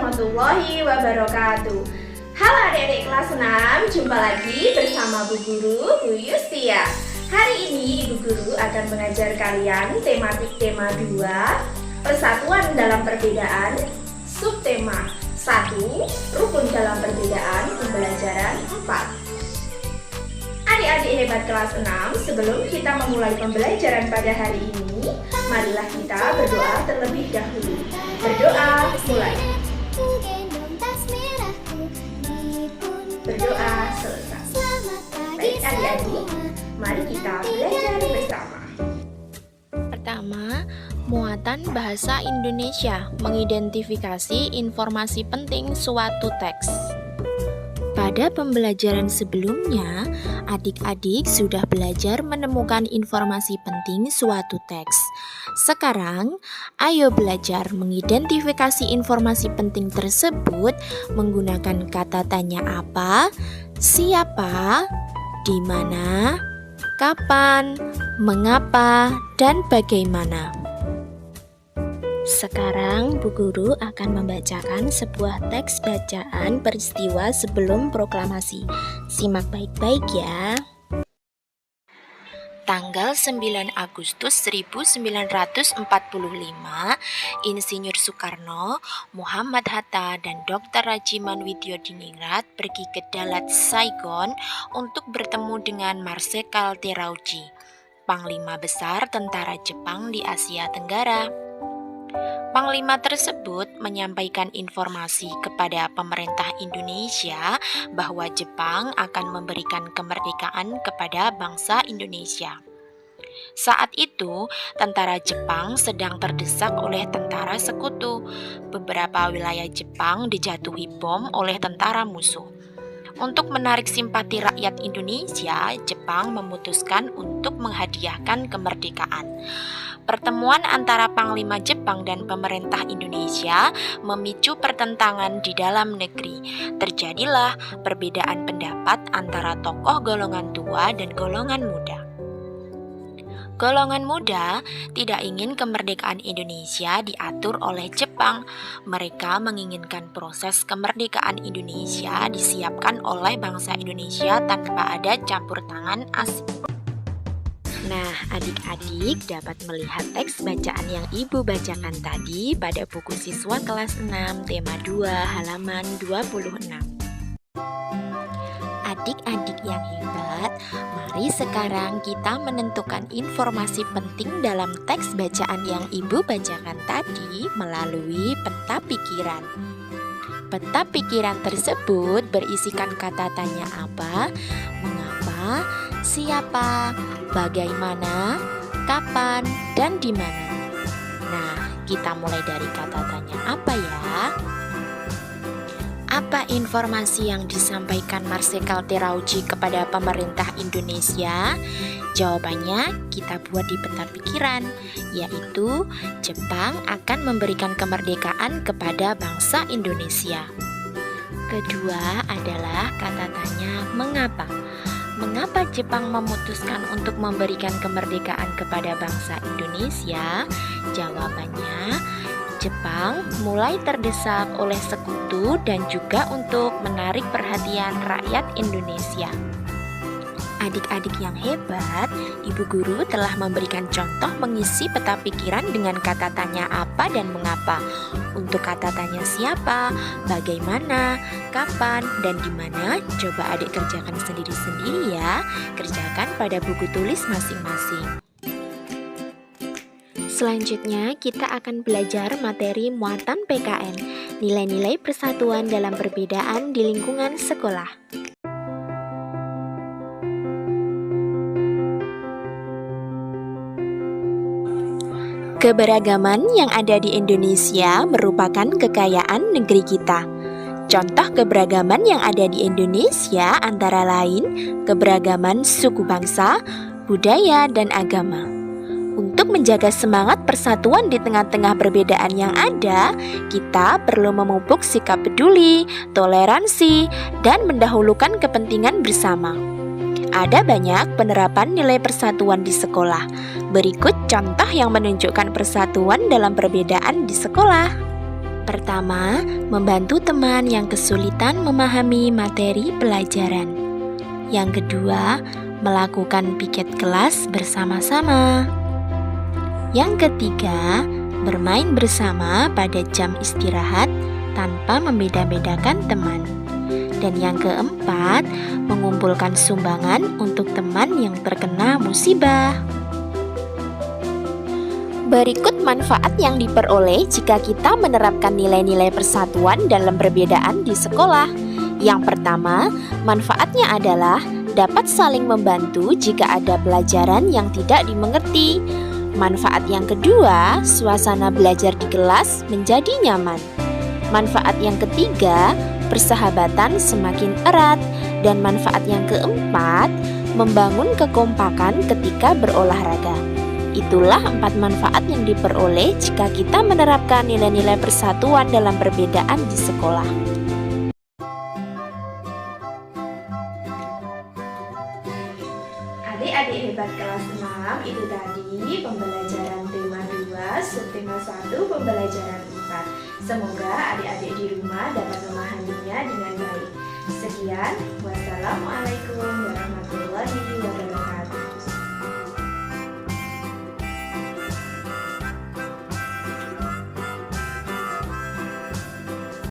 warahmatullahi wabarakatuh. Halo adik-adik kelas 6, jumpa lagi bersama Bu Guru, Bu Yustia. Hari ini Ibu Guru akan mengajar kalian tematik tema 2, persatuan dalam perbedaan, subtema 1, rukun dalam perbedaan, pembelajaran 4. Adik-adik hebat kelas 6, sebelum kita memulai pembelajaran pada hari ini, marilah kita berdoa terlebih dahulu. Berdoa mulai. Berdoa selesai. Baik adik-adik, mari kita belajar bersama. Pertama, muatan bahasa Indonesia, mengidentifikasi informasi penting suatu teks. Pada pembelajaran sebelumnya, adik-adik sudah belajar menemukan informasi penting suatu teks. Sekarang, ayo belajar mengidentifikasi informasi penting tersebut menggunakan kata tanya apa, siapa, di mana, kapan, mengapa, dan bagaimana. Sekarang Bu Guru akan membacakan sebuah teks bacaan peristiwa sebelum proklamasi. Simak baik-baik ya. Tanggal 9 Agustus 1945, Insinyur Soekarno, Muhammad Hatta, dan Dr. Rajiman Widyodiningrat pergi ke Dalat, Saigon untuk bertemu dengan Marsekal Terauchi, Panglima Besar Tentara Jepang di Asia Tenggara. Panglima tersebut menyampaikan informasi kepada pemerintah Indonesia bahwa Jepang akan memberikan kemerdekaan kepada bangsa Indonesia. Saat itu, tentara Jepang sedang terdesak oleh tentara sekutu. Beberapa wilayah Jepang dijatuhi bom oleh tentara musuh. Untuk menarik simpati rakyat Indonesia, Jepang memutuskan untuk menghadiahkan kemerdekaan. Pertemuan antara Panglima Jepang dan pemerintah Indonesia memicu pertentangan di dalam negeri. Terjadilah perbedaan pendapat antara tokoh golongan tua dan golongan muda. Golongan muda tidak ingin kemerdekaan Indonesia diatur oleh Jepang. Mereka menginginkan proses kemerdekaan Indonesia disiapkan oleh bangsa Indonesia tanpa ada campur tangan asing. Nah, adik-adik dapat melihat teks bacaan yang Ibu bacakan tadi pada buku siswa kelas 6 tema 2 halaman 26. Adik-adik yang hebat, mari sekarang kita menentukan informasi penting dalam teks bacaan yang Ibu bacakan tadi melalui peta pikiran. Peta pikiran tersebut berisikan kata tanya apa, mengapa, siapa, bagaimana, kapan, dan di mana. Nah, kita mulai dari kata tanya apa ya? Apa informasi yang disampaikan Marsekal Terauchi kepada pemerintah Indonesia? Jawabannya kita buat di peta pikiran, yaitu Jepang akan memberikan kemerdekaan kepada bangsa Indonesia. Kedua adalah kata tanya mengapa. Mengapa Jepang memutuskan untuk memberikan kemerdekaan kepada bangsa Indonesia? Jawabannya, Jepang mulai terdesak oleh sekutu dan juga untuk menarik perhatian rakyat Indonesia. Adik-adik yang hebat, Ibu Guru telah memberikan contoh mengisi peta pikiran dengan kata tanya apa dan mengapa. Untuk kata tanya siapa, bagaimana, kapan, dan di mana, coba adik kerjakan sendiri-sendiri ya. Kerjakan pada buku tulis masing-masing. Selanjutnya, kita akan belajar materi muatan PKN, nilai-nilai persatuan dalam perbedaan di lingkungan sekolah. Keberagaman yang ada di Indonesia merupakan kekayaan negeri kita. Contoh keberagaman yang ada di Indonesia antara lain keberagaman suku bangsa, budaya, dan agama. Untuk menjaga semangat persatuan di tengah-tengah perbedaan yang ada, kita perlu memupuk sikap peduli, toleransi, dan mendahulukan kepentingan bersama. Ada banyak penerapan nilai persatuan di sekolah. Berikut contoh yang menunjukkan persatuan dalam perbedaan di sekolah. pertama, membantu teman yang kesulitan memahami materi pelajaran. Yang kedua, melakukan piket kelas bersama-sama. Yang ketiga, bermain bersama pada jam istirahat tanpa membeda-bedakan teman. Dan yang keempat, mengumpulkan sumbangan untuk teman yang terkena musibah. Berikut manfaat yang diperoleh jika kita menerapkan nilai-nilai persatuan dalam perbedaan di sekolah. Yang pertama, manfaatnya adalah dapat saling membantu jika ada pelajaran yang tidak dimengerti. Manfaat yang kedua, suasana belajar di kelas menjadi nyaman. Manfaat yang ketiga, persahabatan semakin erat. Dan manfaat yang keempat, membangun kekompakan ketika berolahraga. Itulah 4 manfaat yang diperoleh jika kita menerapkan nilai-nilai persatuan dalam perbedaan di sekolah. Adik-adik hebat kelas 6, itu tadi pembelajaran tema 2, subtema 1, pembelajaran 4. Semoga adik-adik di rumah dapat memahaminya dengan baik. Sekian, wassalamualaikum